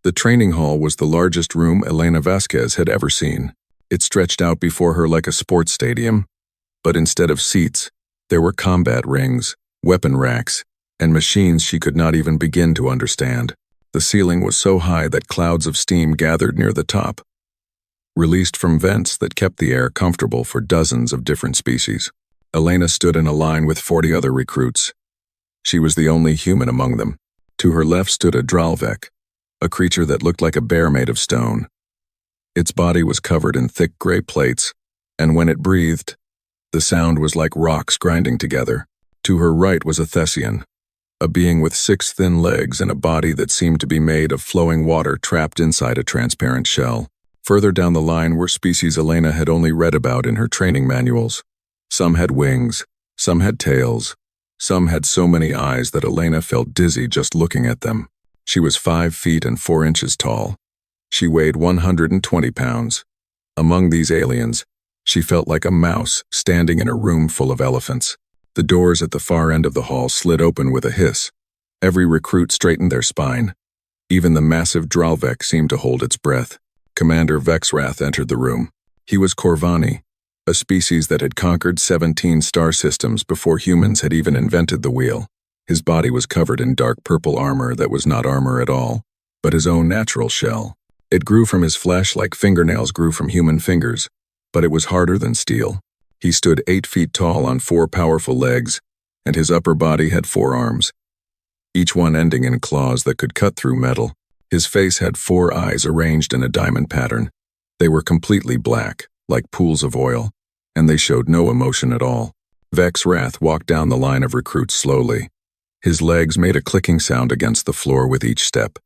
The training hall was the largest room Elena Vasquez had ever seen. It stretched out before her like a sports stadium, but instead of seats, there were combat rings, weapon racks, and machines she could not even begin to understand. The ceiling was so high that clouds of steam gathered near the top, released from vents that kept the air comfortable for dozens of different species. Elena stood in a line with 40 other recruits. She was the only human among them. To her left stood a Dralvek, a creature that looked like a bear made of stone. Its body was covered in thick gray plates, and when it breathed, the sound was like rocks grinding together. To her right was a Thessian, a being with 6 thin legs and a body that seemed to be made of flowing water trapped inside a transparent shell. Further down the line were species Elena had only read about in her training manuals. Some had wings, some had tails, some had so many eyes that Elena felt dizzy just looking at them. She was 5 feet and 4 inches tall. She weighed 120 pounds. Among these aliens, she felt like a mouse standing in a room full of elephants. The doors at the far end of the hall slid open with a hiss. Every recruit straightened their spine. Even the massive Dralvek seemed to hold its breath. Commander Vexrath entered the room. He was Corvani, a species that had conquered 17 star systems before humans had even invented the wheel. His body was covered in dark purple armor that was not armor at all, but his own natural shell. It grew from his flesh like fingernails grew from human fingers, but it was harder than steel. He stood 8 feet tall on 4 powerful legs, and his upper body had 4 arms, each one ending in claws that could cut through metal. His face had 4 eyes arranged in a diamond pattern. They were completely black, like pools of oil, and they showed no emotion at all. Vexrath walked down the line of recruits slowly. His legs made a clicking sound against the floor with each step.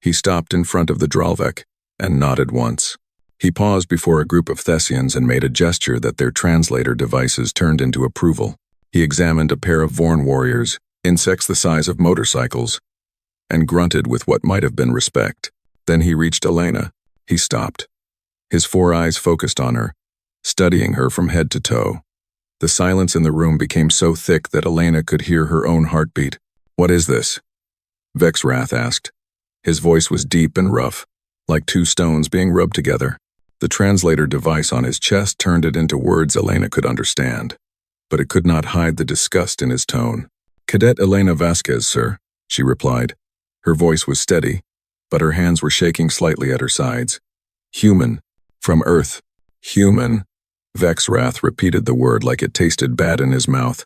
He stopped in front of the Dralvek and nodded once. He paused before a group of Thessians and made a gesture that their translator devices turned into approval. He examined a pair of Vorn warriors, insects the size of motorcycles, and grunted with what might have been respect. Then he reached Elena. He stopped. His 4 eyes focused on her, studying her from head to toe. The silence in the room became so thick that Elena could hear her own heartbeat. "What is this?" Vexrath asked. His voice was deep and rough, like 2 stones being rubbed together. The translator device on his chest turned it into words Elena could understand, but it could not hide the disgust in his tone. "Cadet Elena Vasquez, sir," she replied. Her voice was steady, but her hands were shaking slightly at her sides. "Human. From Earth. Human." Vexrath repeated the word like it tasted bad in his mouth.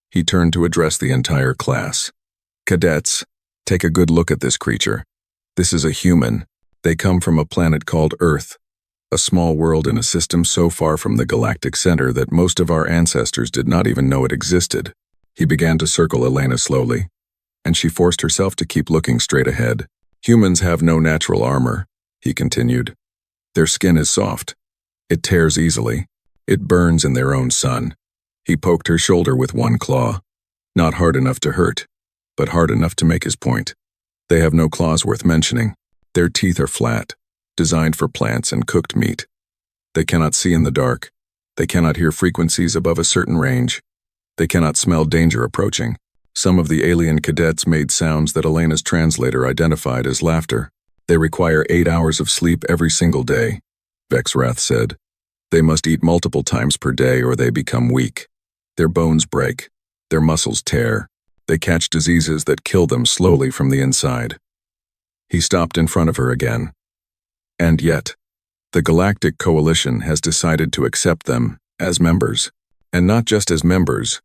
He turned to address the entire class. "Cadets, take a good look at this creature. This is a human. They come from a planet called Earth, a small world in a system so far from the galactic center that most of our ancestors did not even know it existed." He began to circle Elena slowly, and she forced herself to keep looking straight ahead. "Humans have no natural armor," he continued. "Their skin is soft. It tears easily. It burns in their own sun." He poked her shoulder with 1 claw, not hard enough to hurt, but hard enough to make his point. "They have no claws worth mentioning. Their teeth are flat, designed for plants and cooked meat. They cannot see in the dark. They cannot hear frequencies above a certain range. They cannot smell danger approaching." Some of the alien cadets made sounds that Elena's translator identified as laughter. "They require 8 hours of sleep every single day," Vexrath said. "They must eat multiple times per day or they become weak. Their bones break. Their muscles tear. They catch diseases that kill them slowly from the inside." He stopped in front of her again. "And yet, the Galactic Coalition has decided to accept them as members. And not just as members,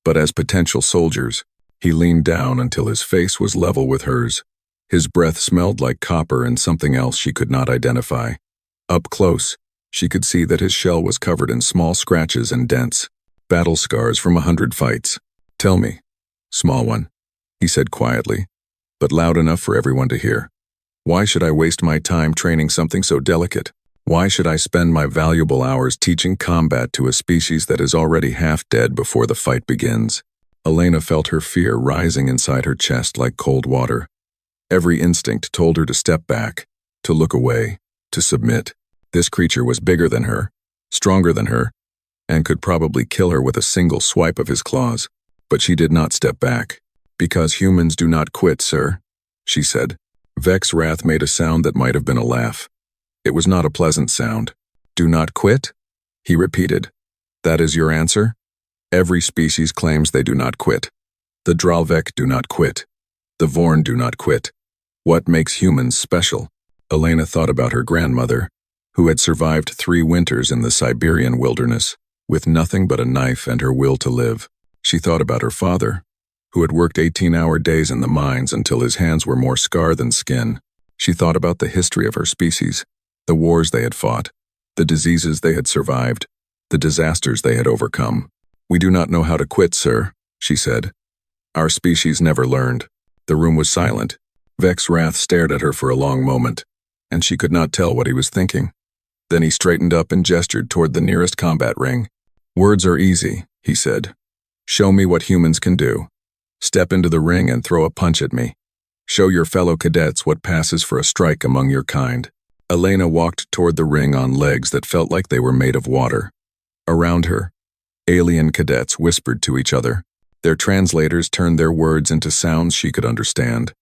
but as potential soldiers." He leaned down until his face was level with hers. His breath smelled like copper and something else she could not identify. Up close, she could see that his shell was covered in small scratches and dents, battle scars from 100 fights. "Tell me, small one," he said quietly, but loud enough for everyone to hear. "Why should I waste my time training something so delicate? Why should I spend my valuable hours teaching combat to a species that is already half dead before the fight begins?" Elena felt her fear rising inside her chest like cold water. Every instinct told her to step back, to look away, to submit. This creature was bigger than her, stronger than her, and could probably kill her with a single swipe of his claws. But she did not step back. "Because humans do not quit, sir," she said. Vex Wrath made a sound that might have been a laugh. It was not a pleasant sound. Do not quit? He repeated. That is your answer? Every species claims they do not quit. The Dralvek do not quit. The Vorn do not quit. What makes humans special? Elena thought about her grandmother, who had survived 3 winters in the Siberian wilderness, with nothing but a knife and her will to live. She thought about her father, who had worked 18-hour days in the mines until his hands were more scar than skin. She thought about the history of her species, the wars they had fought, the diseases they had survived, the disasters they had overcome. We do not know how to quit, sir, she said. Our species never learned. The room was silent. Vex Wrath stared at her for a long moment, and she could not tell what he was thinking. Then he straightened up and gestured toward the nearest combat ring. Words are easy, he said. Show me what humans can do. Step into the ring and throw a punch at me. Show your fellow cadets what passes for a strike among your kind. Elena walked toward the ring on legs that felt like they were made of water. Around her, alien cadets whispered to each other. Their translators turned their words into sounds she could understand,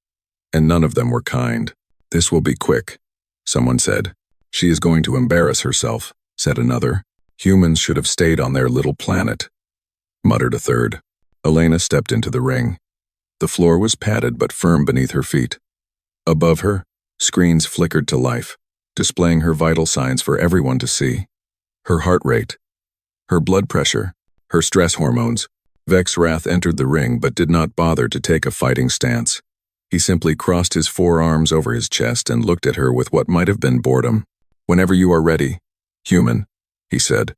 and none of them were kind. This will be quick, someone said. She is going to embarrass herself, said another. Humans should have stayed on their little planet, muttered a third. Elena stepped into the ring. The floor was padded but firm beneath her feet. Above her, screens flickered to life, displaying her vital signs for everyone to see. Her heart rate, her blood pressure, her stress hormones. Vex Wrath entered the ring but did not bother to take a fighting stance. He simply crossed his forearms over his chest and looked at her with what might have been boredom. Whenever you are ready, human, he said.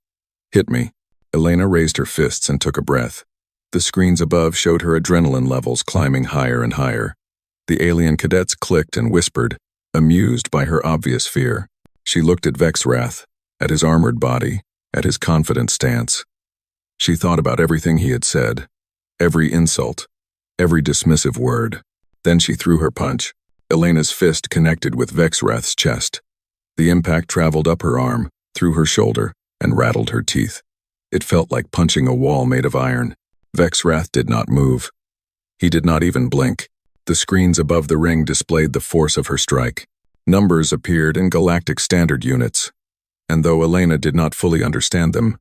Hit me. Elena raised her fists and took a breath. The screens above showed her adrenaline levels climbing higher and higher. The alien cadets clicked and whispered, amused by her obvious fear. She looked at Vex Wrath, at his armored body, at his confident stance. She thought about everything he had said, every insult, every dismissive word. Then she threw her punch. Elena's fist connected with Vex Wrath's chest. The impact traveled up her arm, through her shoulder, and rattled her teeth. It felt like punching a wall made of iron. Vex Wrath did not move. He did not even blink. The screens above the ring displayed the force of her strike. Numbers appeared in galactic standard units, and though Elena did not fully understand them,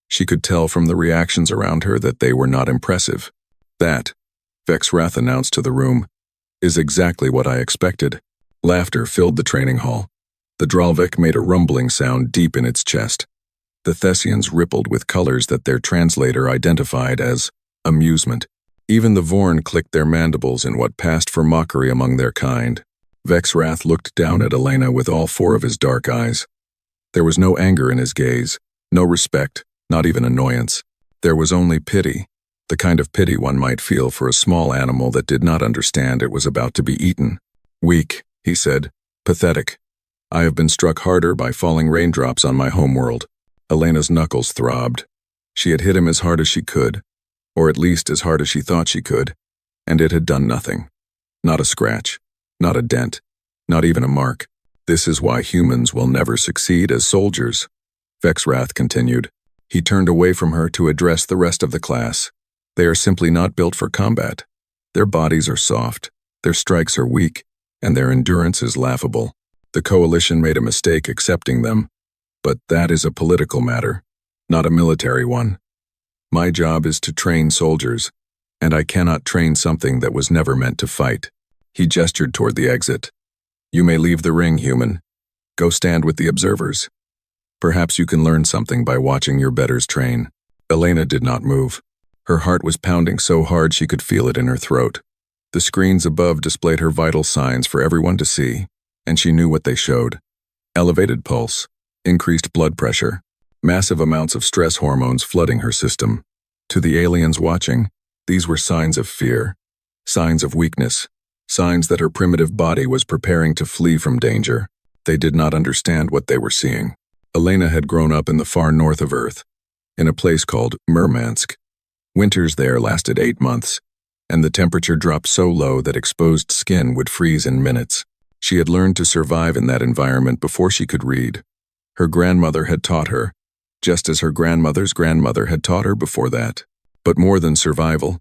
she could tell from the reactions around her that they were not impressive. That, Vex Wrath announced to the room, is exactly what I expected. Laughter filled the training hall. The Dralvik made a rumbling sound deep in its chest. The Thessians rippled with colors that their translator identified as amusement. Even the Vorn clicked their mandibles in what passed for mockery among their kind. Vex Wrath looked down at Elena with all 4 of his dark eyes. There was no anger in his gaze, no respect, not even annoyance. There was only pity, the kind of pity one might feel for a small animal that did not understand it was about to be eaten. Weak, he said. Pathetic. I have been struck harder by falling raindrops on my homeworld. Elena's knuckles throbbed. She had hit him as hard as she could, or at least as hard as she thought she could, and it had done nothing. Not a scratch, not a dent, not even a mark. This is why humans will never succeed as soldiers, Vex Wrath continued. He turned away from her to address the rest of the class. They are simply not built for combat. Their bodies are soft, their strikes are weak, and their endurance is laughable. The coalition made a mistake accepting them, but that is a political matter, not a military one. My job is to train soldiers, and I cannot train something that was never meant to fight. He gestured toward the exit. You may leave the ring, human. Go stand with the observers. Perhaps you can learn something by watching your betters train. Elena did not move. Her heart was pounding so hard she could feel it in her throat. The screens above displayed her vital signs for everyone to see, and she knew what they showed. Elevated pulse, increased blood pressure, massive amounts of stress hormones flooding her system. To the aliens watching, these were signs of fear, signs of weakness, signs that her primitive body was preparing to flee from danger. They did not understand what they were seeing. Elena had grown up in the far north of Earth, in a place called Murmansk. Winters there lasted 8 months, and the temperature dropped so low that exposed skin would freeze in minutes. She had learned to survive in that environment before she could read. Her grandmother had taught her, just as her grandmother's grandmother had taught her before that. But more than survival,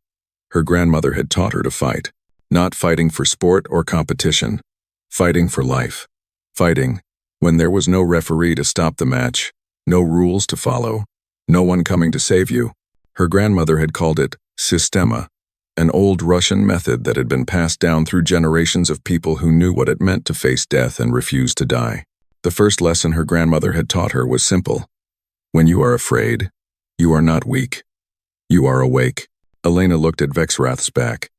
her grandmother had taught her to fight, not fighting for sport or competition, Fighting for life. Fighting when there was no referee to stop the match, no rules to follow, no one coming to save you. Her grandmother had called it Sistema, an old Russian method that had been passed down through generations of people who knew what it meant to face death and refuse to die. The first lesson her grandmother had taught her was simple. When you are afraid, you are not weak. You are awake. Elena looked at Vexrath's back.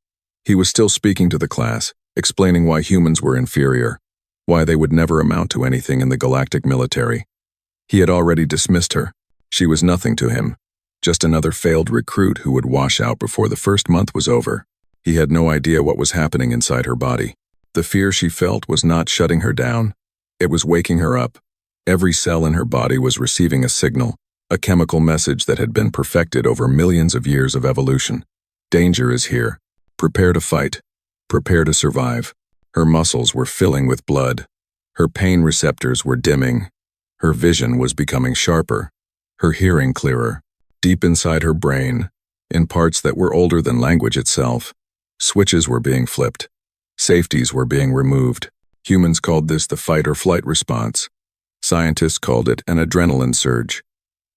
He was still speaking to the class, explaining why humans were inferior, why they would never amount to anything in the galactic military. He had already dismissed her. She was nothing to him, just another failed recruit who would wash out before the first month was over. He had no idea what was happening inside her body. The fear she felt was not shutting her down. It was waking her up. Every cell in her body was receiving a signal, a chemical message that had been perfected over millions of years of evolution. Danger is here. Prepare to fight. Prepare to survive. Her muscles were filling with blood. Her pain receptors were dimming. Her vision was becoming sharper. Her hearing clearer. Deep inside her brain, in parts that were older than language itself, switches were being flipped. Safeties were being removed. Humans called this the fight or flight response. Scientists called it an adrenaline surge.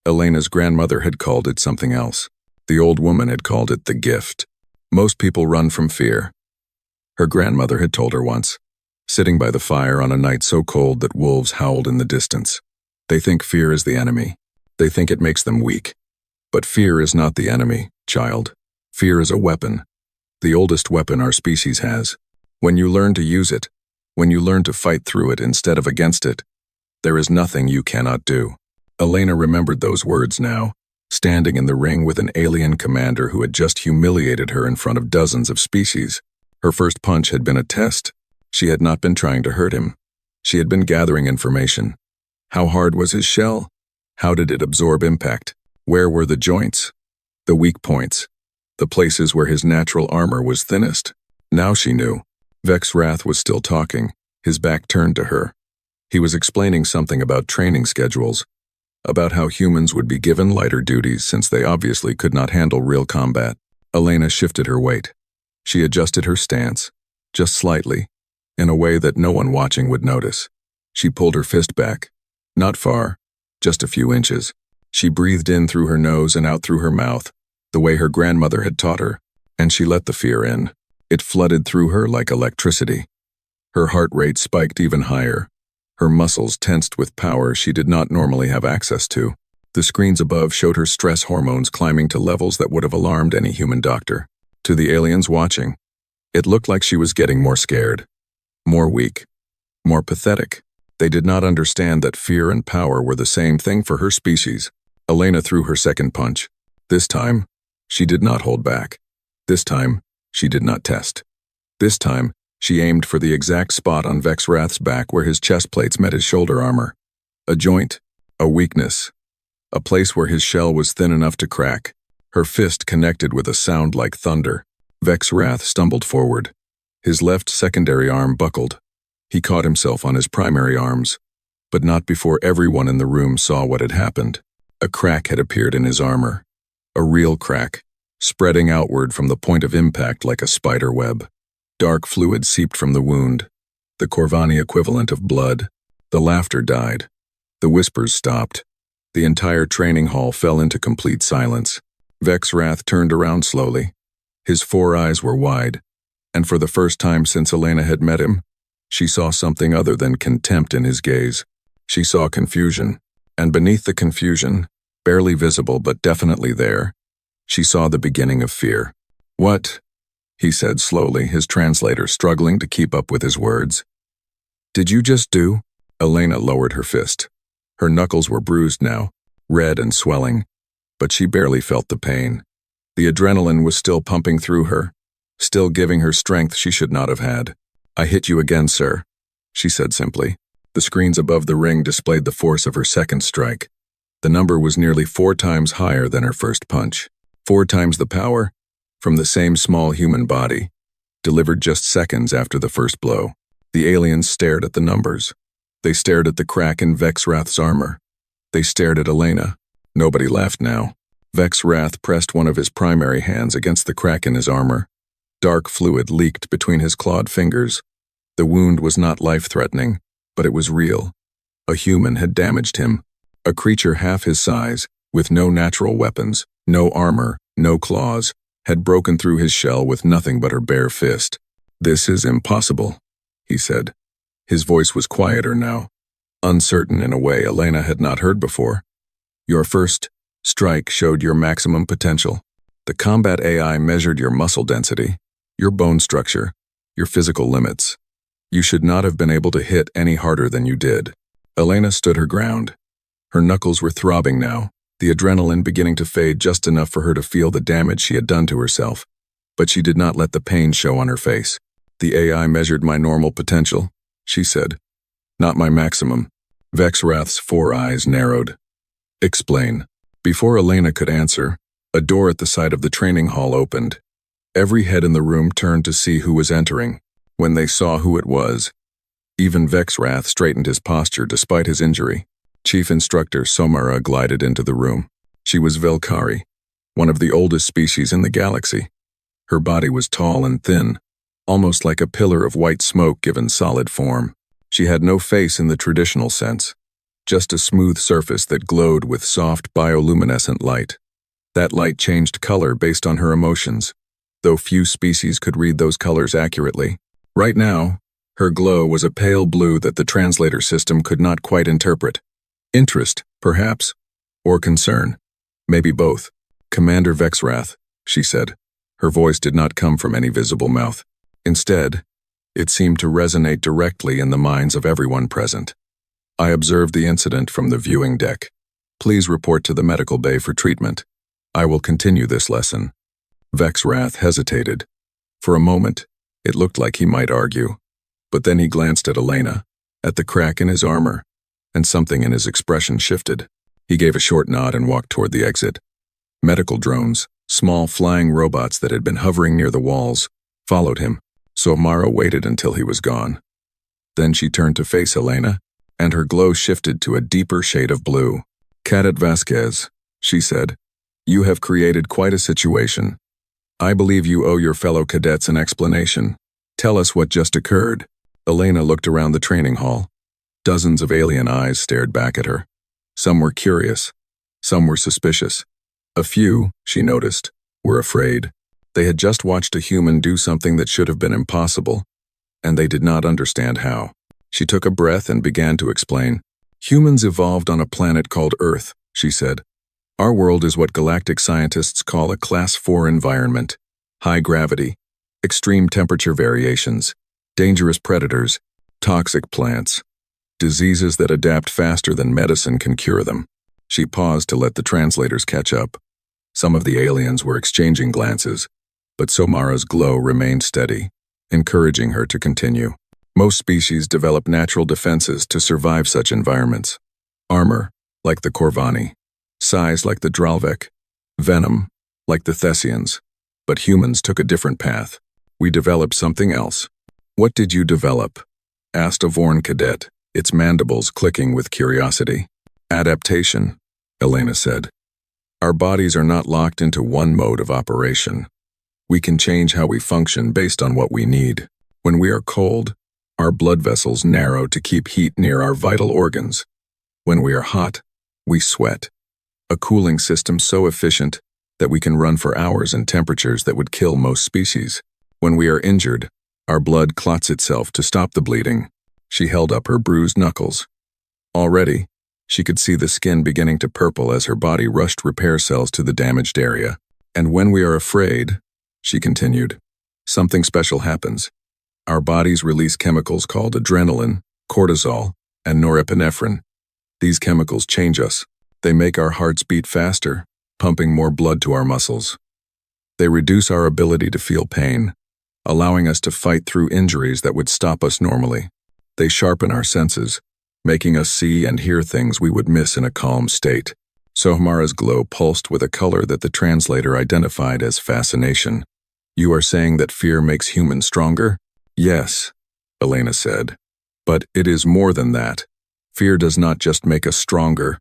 Elena's grandmother had called it something else. The old woman had called it the gift. Most people run from fear. Her grandmother had told her once, sitting by the fire on a night so cold that wolves howled in the distance. They think fear is the enemy. They think it makes them weak. But fear is not the enemy, child. Fear is a weapon. The oldest weapon our species has. When you learn to use it, when you learn to fight through it instead of against it, there is nothing you cannot do. Elena remembered those words now, standing in the ring with an alien commander who had just humiliated her in front of dozens of species. Her first punch had been a test. She had not been trying to hurt him. She had been gathering information. How hard was his shell? How did it absorb impact? Where were the joints? The weak points? The places where his natural armor was thinnest? Now she knew. Vexrath was still talking, his back turned to her. He was explaining something about training schedules, about how humans would be given lighter duties since they obviously could not handle real combat. Elena shifted her weight. She adjusted her stance, just slightly, in a way that no one watching would notice. She pulled her fist back. Not far, just a few inches. She breathed in through her nose and out through her mouth, the way her grandmother had taught her, and she let the fear in. It flooded through her like electricity. Her heart rate spiked even higher. Her muscles tensed with power she did not normally have access to. The screens above showed her stress hormones climbing to levels that would have alarmed any human doctor. To the aliens watching, it looked like she was getting more scared, more weak, more pathetic. They did not understand that fear and power were the same thing for her species. Elena threw her second punch. This time, she did not hold back. This time, she did not test. This time, she aimed for the exact spot on Vexrath's back where his chest plates met his shoulder armor. A joint, a weakness, a place where his shell was thin enough to crack. Her fist connected with a sound like thunder. Vexrath stumbled forward. His left secondary arm buckled. He caught himself on his primary arms, but not before everyone in the room saw what had happened. A crack had appeared in his armor. A real crack, spreading outward from the point of impact like a spider web. Dark fluid seeped from the wound, the Corvani equivalent of blood. The laughter died. The whispers stopped. The entire training hall fell into complete silence. Vexrath turned around slowly. His 4 eyes were wide, and for the first time since Elena had met him, she saw something other than contempt in his gaze. She saw confusion, and beneath the confusion, barely visible but definitely there, she saw the beginning of fear. "What?" he said slowly, his translator struggling to keep up with his words. "Did you just do?" Elena lowered her fist. Her knuckles were bruised now, red and swelling, but she barely felt the pain. The adrenaline was still pumping through her, still giving her strength she should not have had. "I hit you again, sir," she said simply. The screens above the ring displayed the force of her second strike. The number was nearly 4 times higher than her first punch. 4 times the power, from the same small human body, delivered just seconds after the first blow. The aliens stared at the numbers. They stared at the crack in Vexrath's armor. They stared at Elena. Nobody laughed now. Vexrath pressed one of his primary hands against the crack in his armor. Dark fluid leaked between his clawed fingers. The wound was not life-threatening, but it was real. A human had damaged him. A creature half his size, with no natural weapons, no armor, no claws, had broken through his shell with nothing but her bare fist. "This is impossible," he said. His voice was quieter now, uncertain in a way Elena had not heard before. "Your first strike showed your maximum potential. The combat AI measured your muscle density, your bone structure, your physical limits. You should not have been able to hit any harder than you did." Elena stood her ground. Her knuckles were throbbing now, the adrenaline beginning to fade just enough for her to feel the damage she had done to herself. But she did not let the pain show on her face. "The AI measured my normal potential," she said. "Not my maximum." Vexrath's 4 eyes narrowed. "Explain." Before Elena could answer, a door at the side of the training hall opened. Every head in the room turned to see who was entering. When they saw who it was, even Vexrath straightened his posture despite his injury. Chief Instructor Somara glided into the room. She was Velkari, one of the oldest species in the galaxy. Her body was tall and thin, almost like a pillar of white smoke given solid form. She had no face in the traditional sense, just a smooth surface that glowed with soft bioluminescent light. That light changed color based on her emotions, though few species could read those colors accurately. Right now, her glow was a pale blue that the translator system could not quite interpret. Interest, perhaps, or concern, maybe both. "Commander Vexrath," she said. Her voice did not come from any visible mouth. Instead, it seemed to resonate directly in the minds of everyone present. "I observed the incident from the viewing deck. Please report to the medical bay for treatment. I will continue this lesson." Vexrath hesitated. For a moment, it looked like he might argue, but then he glanced at Elena, at the crack in his armor, and something in his expression shifted. He gave a short nod and walked toward the exit. Medical drones, small flying robots that had been hovering near the walls, followed him, so Mara waited until he was gone. Then she turned to face Elena, and her glow shifted to a deeper shade of blue. "Cadet Vasquez," she said, "you have created quite a situation. I believe you owe your fellow cadets an explanation. Tell us what just occurred." Elena looked around the training hall. Dozens of alien eyes stared back at her. Some were curious, some were suspicious. A few, she noticed, were afraid. They had just watched a human do something that should have been impossible, and they did not understand how. She took a breath and began to explain. "Humans evolved on a planet called Earth," she said. "Our world is what galactic scientists call a Class 4 environment. High gravity, extreme temperature variations, dangerous predators, toxic plants, diseases that adapt faster than medicine can cure them." She paused to let the translators catch up. Some of the aliens were exchanging glances, but Somara's glow remained steady, encouraging her to continue. "Most species develop natural defenses to survive such environments. Armor, like the Corvani. Size, like the Dralvek. Venom, like the Thessians. But humans took a different path. We developed something else." "What did you develop?" asked a Vorn cadet, its mandibles clicking with curiosity. "Adaptation," Elena said. "Our bodies are not locked into one mode of operation. We can change how we function based on what we need. When we are cold, our blood vessels narrow to keep heat near our vital organs. When we are hot, we sweat. A cooling system so efficient that we can run for hours in temperatures that would kill most species. When we are injured, our blood clots itself to stop the bleeding." She held up her bruised knuckles. Already, she could see the skin beginning to purple as her body rushed repair cells to the damaged area. "And when we are afraid," she continued, "something special happens. Our bodies release chemicals called adrenaline, cortisol, and norepinephrine. These chemicals change us. They make our hearts beat faster, pumping more blood to our muscles. They reduce our ability to feel pain, allowing us to fight through injuries that would stop us normally. They sharpen our senses, making us see and hear things we would miss in a calm state." Sohmara's glow pulsed with a color that the translator identified as fascination. "You are saying that fear makes humans stronger?" "Yes," Elena said. "But it is more than that. Fear does not just make us stronger,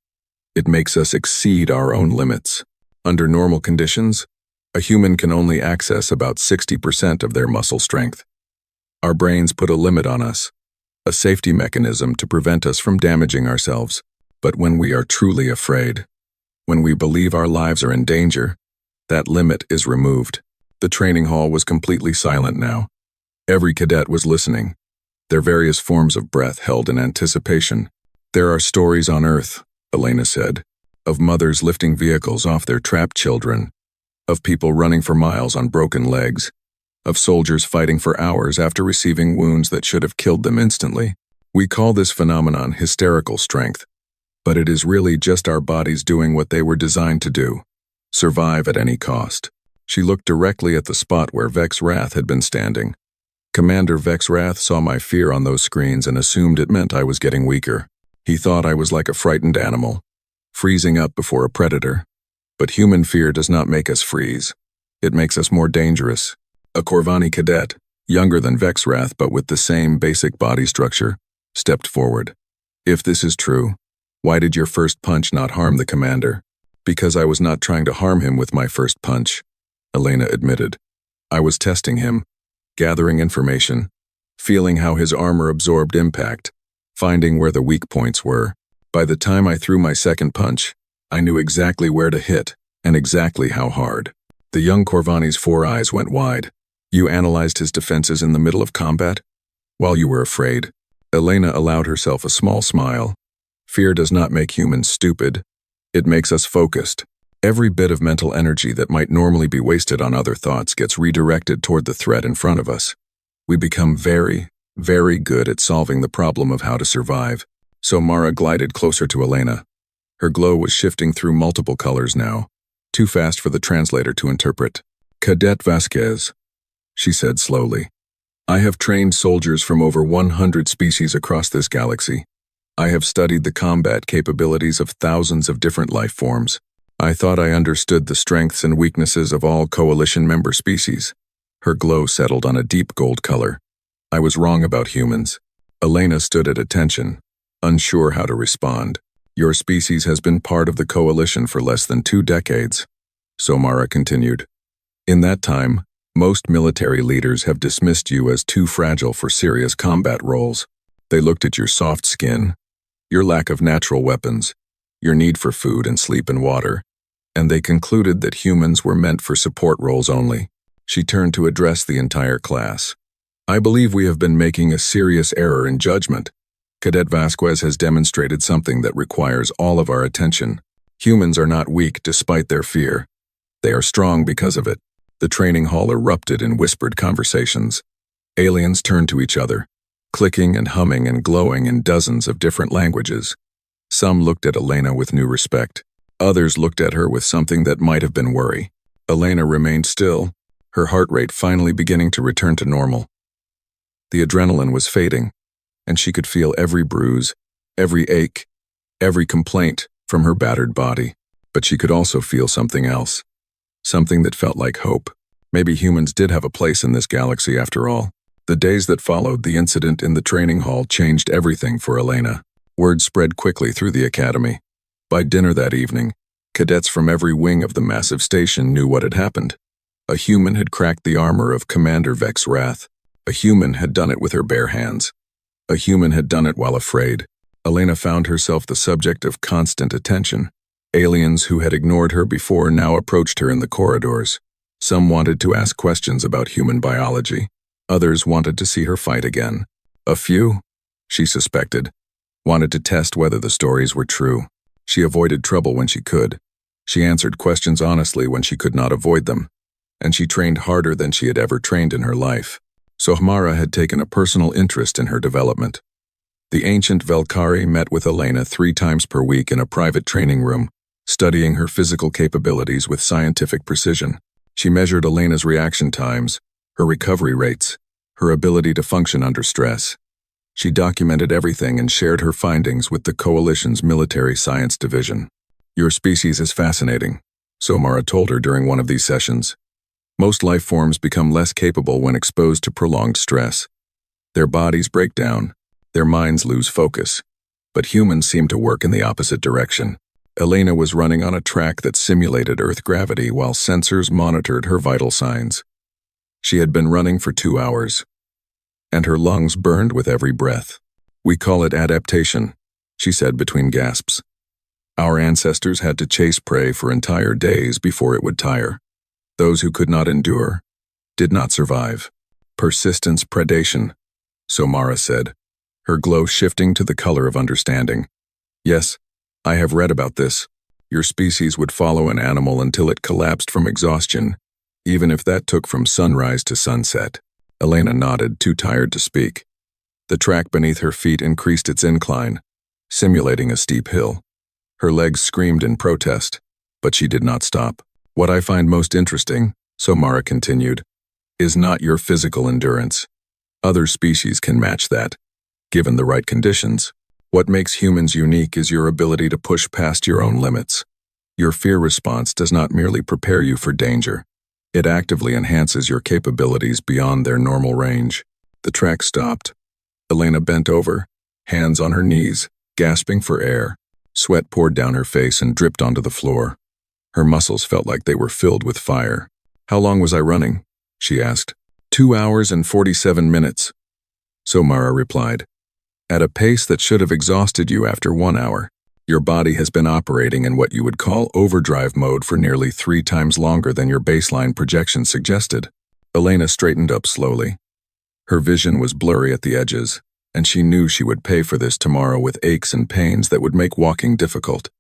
it makes us exceed our own limits. Under normal conditions, a human can only access about 60% of their muscle strength. Our brains put a limit on us, a safety mechanism to prevent us from damaging ourselves. But when we are truly afraid, when we believe our lives are in danger, that limit is removed. The training hall was completely silent now. Every cadet was listening, their various forms of breath held in anticipation. There are stories on Earth, Elena said, of mothers lifting vehicles off their trapped children, of people running for miles on broken legs, of soldiers fighting for hours after receiving wounds that should have killed them instantly. We call this phenomenon hysterical strength, but it is really just our bodies doing what they were designed to do: survive at any cost. She looked directly at the spot where Vex Wrath had been standing. Commander Vex Wrath saw my fear on those screens and assumed it meant I was getting weaker. He thought I was like a frightened animal, freezing up before a predator. But human fear does not make us freeze. It makes us more dangerous. A Corvani cadet, younger than Vex Wrath but with the same basic body structure, stepped forward. If this is true, why did your first punch not harm the commander? Because I was not trying to harm him with my first punch, Elena admitted. I was testing him, gathering information, feeling how his armor absorbed impact, finding where the weak points were. By the time I threw my second punch, I knew exactly where to hit and exactly how hard. The young Corvani's 4 eyes went wide. You analyzed his defenses in the middle of combat? While you were afraid? Elena allowed herself a small smile. Fear does not make humans stupid. It makes us focused. Every bit of mental energy that might normally be wasted on other thoughts gets redirected toward the threat in front of us. We become very, very good at solving the problem of how to survive. So Mara glided closer to Elena. Her glow was shifting through multiple colors now, too fast for the translator to interpret. Cadet Vasquez, she said slowly. I have trained soldiers from over 100 species across this galaxy. I have studied the combat capabilities of thousands of different life forms. I thought I understood the strengths and weaknesses of all coalition member species. Her glow settled on a deep gold color. I was wrong about humans. Elena stood at attention, unsure how to respond. Your species has been part of the coalition for less than 2 decades, Somara continued. In that time, most military leaders have dismissed you as too fragile for serious combat roles. They looked at your soft skin, your lack of natural weapons, your need for food and sleep and water, and they concluded that humans were meant for support roles only. She turned to address the entire class. I believe we have been making a serious error in judgment. Cadet Vasquez has demonstrated something that requires all of our attention. Humans are not weak despite their fear. They are strong because of it. The training hall erupted in whispered conversations. Aliens turned to each other, clicking and humming and glowing in dozens of different languages. Some looked at Elena with new respect. Others looked at her with something that might have been worry. Elena remained still, her heart rate finally beginning to return to normal. The adrenaline was fading, and she could feel every bruise, every ache, every complaint from her battered body. But she could also feel something else, something that felt like hope. Maybe humans did have a place in this galaxy after all. The days that followed the incident in the training hall changed everything for Elena. Word spread quickly through the academy. By dinner that evening, cadets from every wing of the massive station knew what had happened. A human had cracked the armor of Commander Vex Wrath. A human had done it with her bare hands. A human had done it while afraid. Elena found herself the subject of constant attention. Aliens who had ignored her before now approached her in the corridors. Some wanted to ask questions about human biology. Others wanted to see her fight again. A few, she suspected, wanted to test whether the stories were true. She avoided trouble when she could. She answered questions honestly when she could not avoid them. And she trained harder than she had ever trained in her life. So Hamara had taken a personal interest in her development. The ancient Velkari met with Elena 3 times per week in a private training room, studying her physical capabilities with scientific precision. She measured Elena's reaction times, her recovery rates, her ability to function under stress. She documented everything and shared her findings with the Coalition's Military Science Division. Your species is fascinating, Somara told her during one of these sessions. Most life forms become less capable when exposed to prolonged stress. Their bodies break down, their minds lose focus. But humans seem to work in the opposite direction. Elena was running on a track that simulated Earth gravity while sensors monitored her vital signs. She had been running for 2 hours. and her lungs burned with every breath. "We call it adaptation," she said between gasps. "Our ancestors had to chase prey for entire days before it would tire. Those who could not endure did not survive. Persistence predation," so Mara said, her glow shifting to the color of understanding. "Yes, I have read about this. Your species would follow an animal until it collapsed from exhaustion, even if that took from sunrise to sunset." Elena nodded, too tired to speak. The track beneath her feet increased its incline, simulating a steep hill. Her legs screamed in protest, but she did not stop. "What I find most interesting," so Mara continued, "is not your physical endurance. Other species can match that, given the right conditions. What makes humans unique is your ability to push past your own limits. Your fear response does not merely prepare you for danger. It actively enhances your capabilities beyond their normal range." The track stopped. Elena bent over, hands on her knees, gasping for air. Sweat poured down her face and dripped onto the floor. Her muscles felt like they were filled with fire. "How long was I running?" she asked. 2 hours and 47 minutes, so Mara replied. "At a pace that should have exhausted you after 1 hour. Your body has been operating in what you would call overdrive mode for nearly 3 times longer than your baseline projection suggested." Elena straightened up slowly. Her vision was blurry at the edges, and she knew she would pay for this tomorrow with aches and pains that would make walking difficult.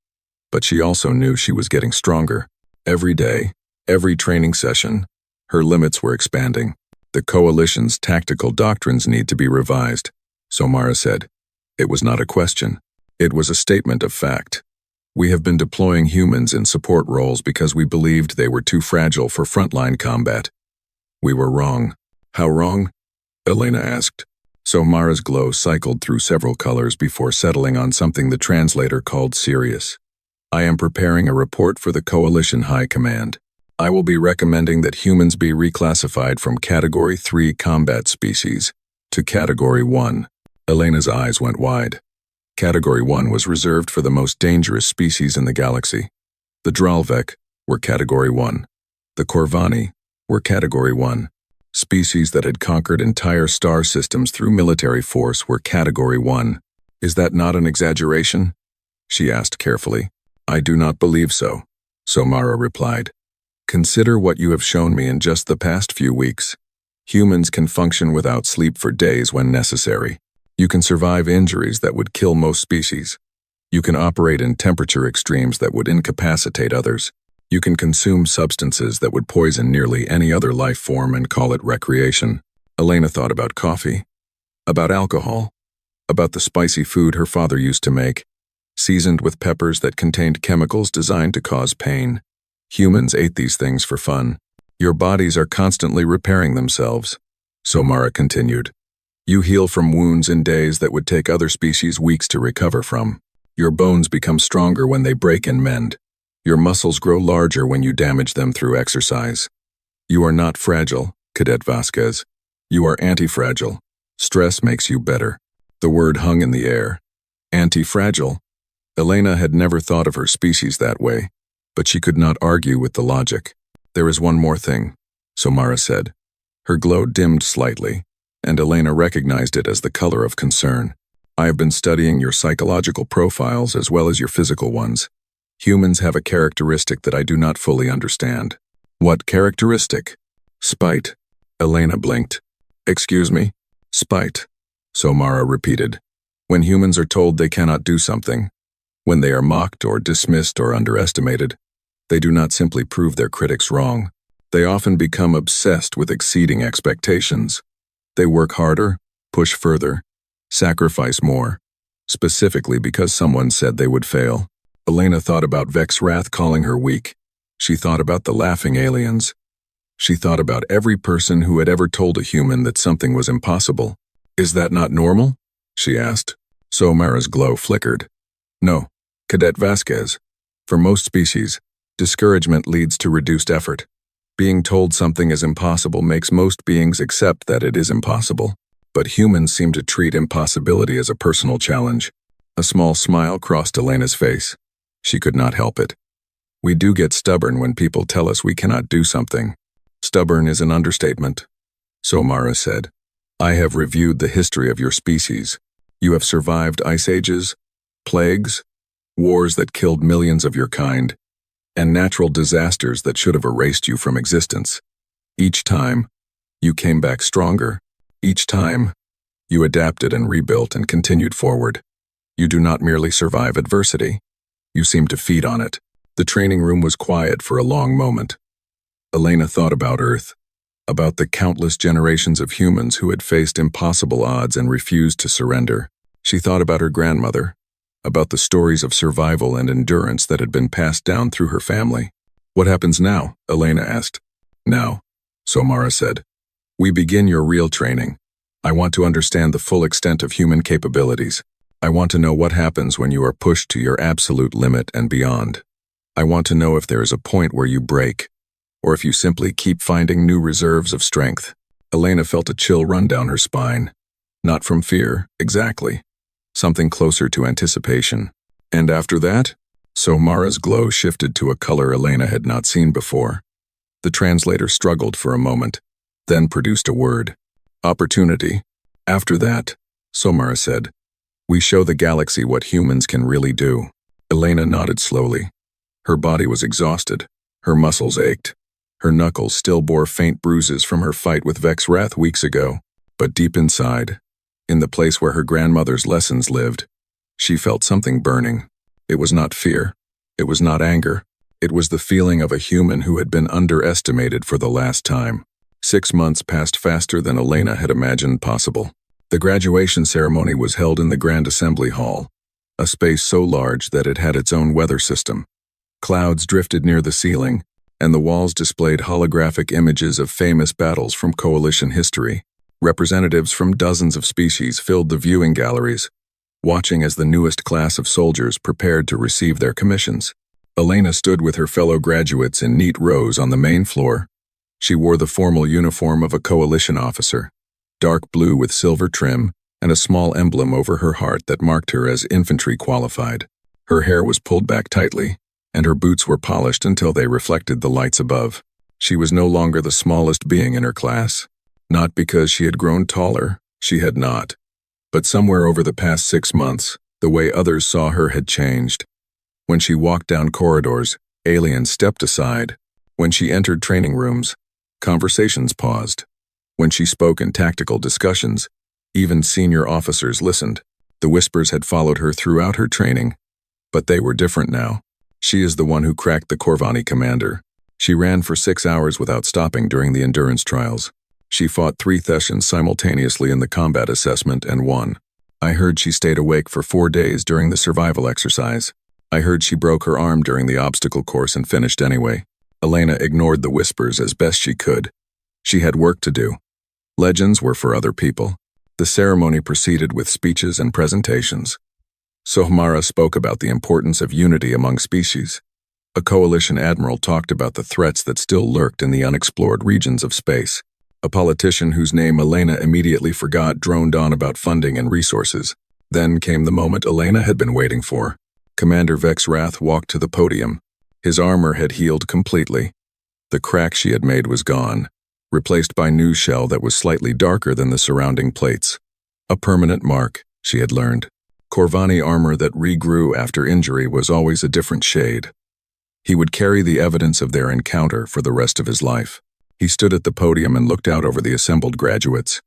But she also knew she was getting stronger. Every day, every training session, her limits were expanding. "The Coalition's tactical doctrines need to be revised," so Mara said. It was not a question. It was a statement of fact. "We have been deploying humans in support roles because we believed they were too fragile for frontline combat. We were wrong." "How wrong?" Elena asked. So Mara's glow cycled through several colors before settling on something the translator called serious. "I am preparing a report for the Coalition High Command. I will be recommending that humans be reclassified from Category 3 combat species to Category 1. Elena's eyes went wide. Category 1 was reserved for the most dangerous species in the galaxy. The Dralvek were Category 1. The Corvani were Category 1. Species that had conquered entire star systems through military force were Category 1. "Is that not an exaggeration?" she asked carefully. "I do not believe so," so Mara replied. "Consider what you have shown me in just the past few weeks. Humans can function without sleep for days when necessary. You can survive injuries that would kill most species. You can operate in temperature extremes that would incapacitate others. You can consume substances that would poison nearly any other life form and call it recreation." Elena thought about coffee, about alcohol, about the spicy food her father used to make, seasoned with peppers that contained chemicals designed to cause pain. Humans ate these things for fun. "Your bodies are constantly repairing themselves," so Mara continued. "You heal from wounds in days that would take other species weeks to recover from. Your bones become stronger when they break and mend. Your muscles grow larger when you damage them through exercise. You are not fragile, Cadet Vasquez. You are anti-fragile. Stress makes you better." The word hung in the air. Anti-fragile? Elena had never thought of her species that way, but she could not argue with the logic. "There is one more thing," so Mara said. Her glow dimmed slightly, and Elena recognized it as the color of concern. "I have been studying your psychological profiles as well as your physical ones. Humans have a characteristic that I do not fully understand." "What characteristic?" "Spite." Elena blinked. "Excuse me?" "Spite," so Mara repeated. "When humans are told they cannot do something, when they are mocked or dismissed or underestimated, they do not simply prove their critics wrong. They often become obsessed with exceeding expectations. They work harder, push further, sacrifice more, specifically because someone said they would fail." Elena thought about Vex's wrath calling her weak. She thought about the laughing aliens. She thought about every person who had ever told a human that something was impossible. "Is that not normal?" she asked. So Mara's glow flickered. "No, Cadet Vasquez. For most species, discouragement leads to reduced effort. Being told something is impossible makes most beings accept that it is impossible. But humans seem to treat impossibility as a personal challenge." A small smile crossed Elena's face. She could not help it. "We do get stubborn when people tell us we cannot do something." "Stubborn is an understatement," so Mara said. I have reviewed the history of your species. You have survived ice ages, plagues, wars that killed millions of your kind, and natural disasters that should have erased you from existence. Each time, you came back stronger. Each time, you adapted and rebuilt and continued forward. You do not merely survive adversity. You seem to feed on it. The training room was quiet for a long moment. Elena thought about Earth, about the countless generations of humans who had faced impossible odds and refused to surrender. She thought about her grandmother, about the stories of survival and endurance that had been passed down through her family. What happens now? Elena asked. Now, Somara said. We begin your real training. I want to understand the full extent of human capabilities. I want to know what happens when you are pushed to your absolute limit and beyond. I want to know if there is a point where you break, or if you simply keep finding new reserves of strength. Elena felt a chill run down her spine. Not from fear, exactly. Something closer to anticipation. And after that, Somara's glow shifted to a color Elena had not seen before. The translator struggled for a moment, then produced a word. Opportunity. After that, Somara said, we show the galaxy what humans can really do. Elena nodded slowly. Her body was exhausted. Her muscles ached. Her knuckles still bore faint bruises from her fight with Vexwrath weeks ago. But deep inside, in the place where her grandmother's lessons lived, she felt something burning. It was not fear. It was not anger. It was the feeling of a human who had been underestimated for the last time. 6 months passed faster than Elena had imagined possible. The graduation ceremony was held in the Grand Assembly Hall, a space so large that it had its own weather system. Clouds drifted near the ceiling, and the walls displayed holographic images of famous battles from Coalition history. Representatives from dozens of species filled the viewing galleries, watching as the newest class of soldiers prepared to receive their commissions. Elena stood with her fellow graduates in neat rows on the main floor. She wore the formal uniform of a Coalition officer, dark blue with silver trim and a small emblem over her heart that marked her as infantry qualified. Her hair was pulled back tightly, and her boots were polished until they reflected the lights above. She was no longer the smallest being in her class. Not because she had grown taller, she had not. But somewhere over the past 6 months, the way others saw her had changed. When she walked down corridors, aliens stepped aside. When she entered training rooms, conversations paused. When she spoke in tactical discussions, even senior officers listened. The whispers had followed her throughout her training, but they were different now. She is the one who cracked the Corvani commander. She ran for 6 hours without stopping during the endurance trials. She fought 3 Thessians simultaneously in the combat assessment and won. I heard she stayed awake for 4 days during the survival exercise. I heard she broke her arm during the obstacle course and finished anyway. Elena ignored the whispers as best she could. She had work to do. Legends were for other people. The ceremony proceeded with speeches and presentations. Somara spoke about the importance of unity among species. A Coalition admiral talked about the threats that still lurked in the unexplored regions of space. A politician whose name Elena immediately forgot droned on about funding and resources. Then came the moment Elena had been waiting for. Commander Vexwrath walked to the podium. His armor had healed completely. The crack she had made was gone, replaced by new shell that was slightly darker than the surrounding plates. A permanent mark, she had learned. Corvani armor that regrew after injury was always a different shade. He would carry the evidence of their encounter for the rest of his life. He stood at the podium and looked out over the assembled graduates.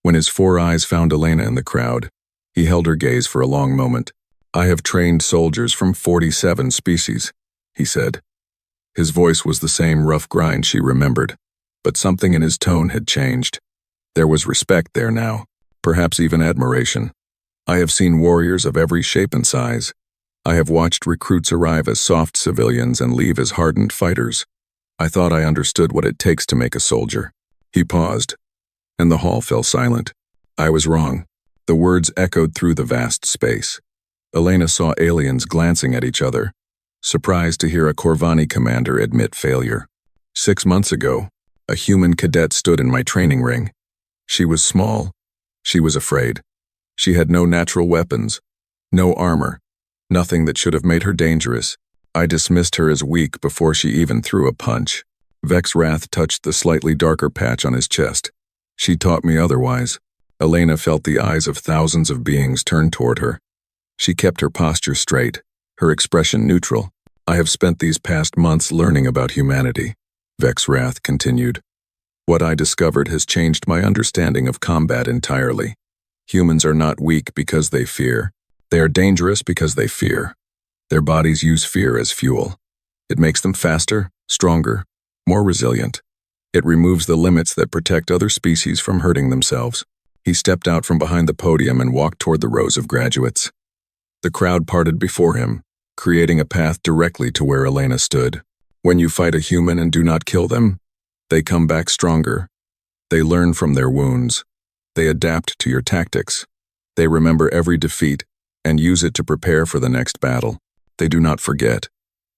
When his 4 eyes found Elena in the crowd, he held her gaze for a long moment. I have trained soldiers from 47 species, he said. His voice was the same rough grind she remembered, but something in his tone had changed. There was respect there now, perhaps even admiration. I have seen warriors of every shape and size. I have watched recruits arrive as soft civilians and leave as hardened fighters. I thought I understood what it takes to make a soldier. He paused, and the hall fell silent. I was wrong. The words echoed through the vast space. Elena saw aliens glancing at each other, surprised to hear a Corvani commander admit failure. 6 months ago, a human cadet stood in my training ring. She was small. She was afraid. She had no natural weapons, no armor, nothing that should have made her dangerous. I dismissed her as weak before she even threw a punch. Vexwrath touched the slightly darker patch on his chest. She taught me otherwise. Elena felt the eyes of thousands of beings turned toward her. She kept her posture straight, her expression neutral. I have spent these past months learning about humanity, Vexwrath continued. What I discovered has changed my understanding of combat entirely. Humans are not weak because they fear. They are dangerous because they fear. Their bodies use fear as fuel. It makes them faster, stronger, more resilient. It removes the limits that protect other species from hurting themselves. He stepped out from behind the podium and walked toward the rows of graduates. The crowd parted before him, creating a path directly to where Elena stood. When you fight a human and do not kill them, they come back stronger. They learn from their wounds. They adapt to your tactics. They remember every defeat and use it to prepare for the next battle. They do not forget.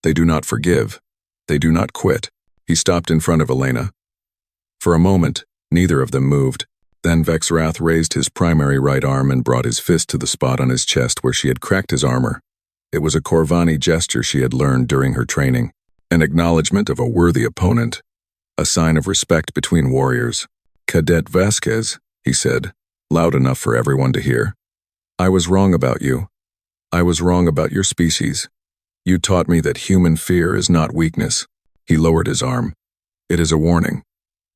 They do not forgive. They do not quit. He stopped in front of Elena. For a moment, neither of them moved. Then Vexwrath raised his primary right arm and brought his fist to the spot on his chest where she had cracked his armor. It was a Corvani gesture she had learned during her training, an acknowledgement of a worthy opponent, a sign of respect between warriors. "Cadet Vasquez," he said, loud enough for everyone to hear. "I was wrong about you. I was wrong about your species. You taught me that human fear is not weakness." He lowered his arm. "It is a warning,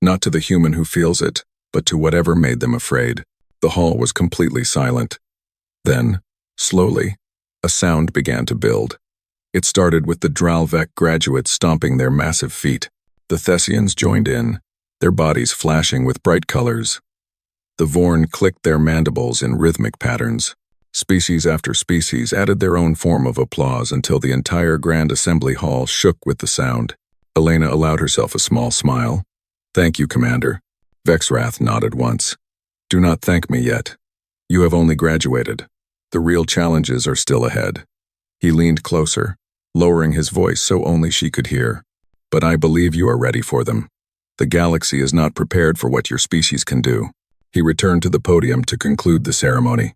not to the human who feels it, but to whatever made them afraid." The hall was completely silent. Then, slowly, a sound began to build. It started with the Dralvek graduates stomping their massive feet. The Thessians joined in, their bodies flashing with bright colors. The Vorn clicked their mandibles in rhythmic patterns. Species after species added their own form of applause until the entire Grand Assembly Hall shook with the sound. Elena allowed herself a small smile. "Thank you, Commander." Vexwrath nodded once. "Do not thank me yet. You have only graduated. The real challenges are still ahead." He leaned closer, lowering his voice so only she could hear. "But I believe you are ready for them. The galaxy is not prepared for what your species can do." He returned to the podium to conclude the ceremony.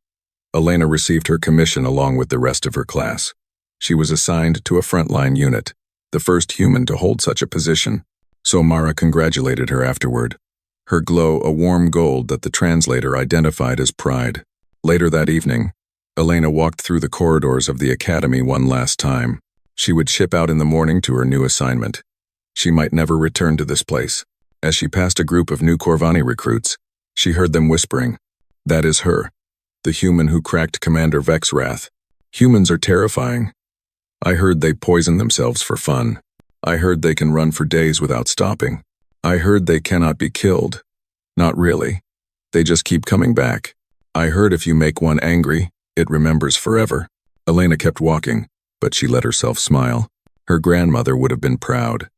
Elena received her commission along with the rest of her class. She was assigned to a frontline unit, the first human to hold such a position. So Mara congratulated her afterward, her glow a warm gold that the translator identified as pride. Later that evening, Elena walked through the corridors of the academy one last time. She would ship out in the morning to her new assignment. She might never return to this place. As she passed a group of new Corvani recruits, she heard them whispering, "That is her, the human who cracked Commander Vexwrath. Humans are terrifying. I heard they poison themselves for fun. I heard they can run for days without stopping. I heard they cannot be killed. Not really. They just keep coming back. I heard if you make one angry, it remembers forever." Elena kept walking, but she let herself smile. Her grandmother would have been proud.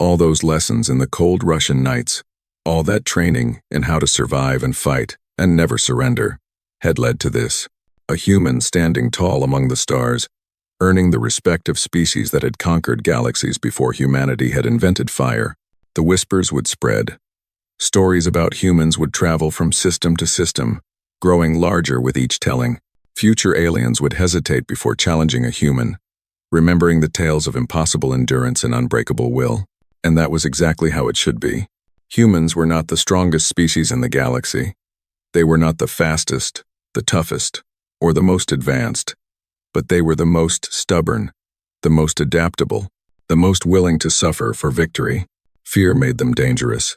All those lessons in the cold Russian nights, all that training in how to survive and fight and never surrender, had led to this. A human standing tall among the stars, earning the respect of species that had conquered galaxies before humanity had invented fire. The whispers would spread. Stories about humans would travel from system to system, growing larger with each telling. Future aliens would hesitate before challenging a human, remembering the tales of impossible endurance and unbreakable will. And that was exactly how it should be. Humans were not the strongest species in the galaxy. They were not the fastest, the toughest, or the most advanced. But they were the most stubborn, the most adaptable, the most willing to suffer for victory. Fear made them dangerous.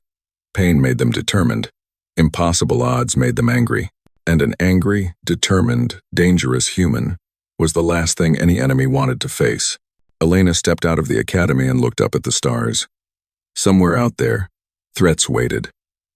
Pain made them determined. Impossible odds made them angry. And an angry, determined, dangerous human was the last thing any enemy wanted to face. Elena stepped out of the academy and looked up at the stars. Somewhere out there, threats waited.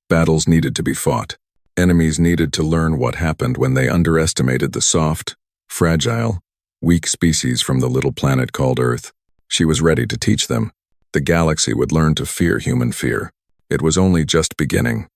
Battles needed to be fought. Enemies needed to learn what happened when they underestimated the soft, fragile, weak species from the little planet called Earth. She was ready to teach them. The galaxy would learn to fear human fear. It was only just beginning.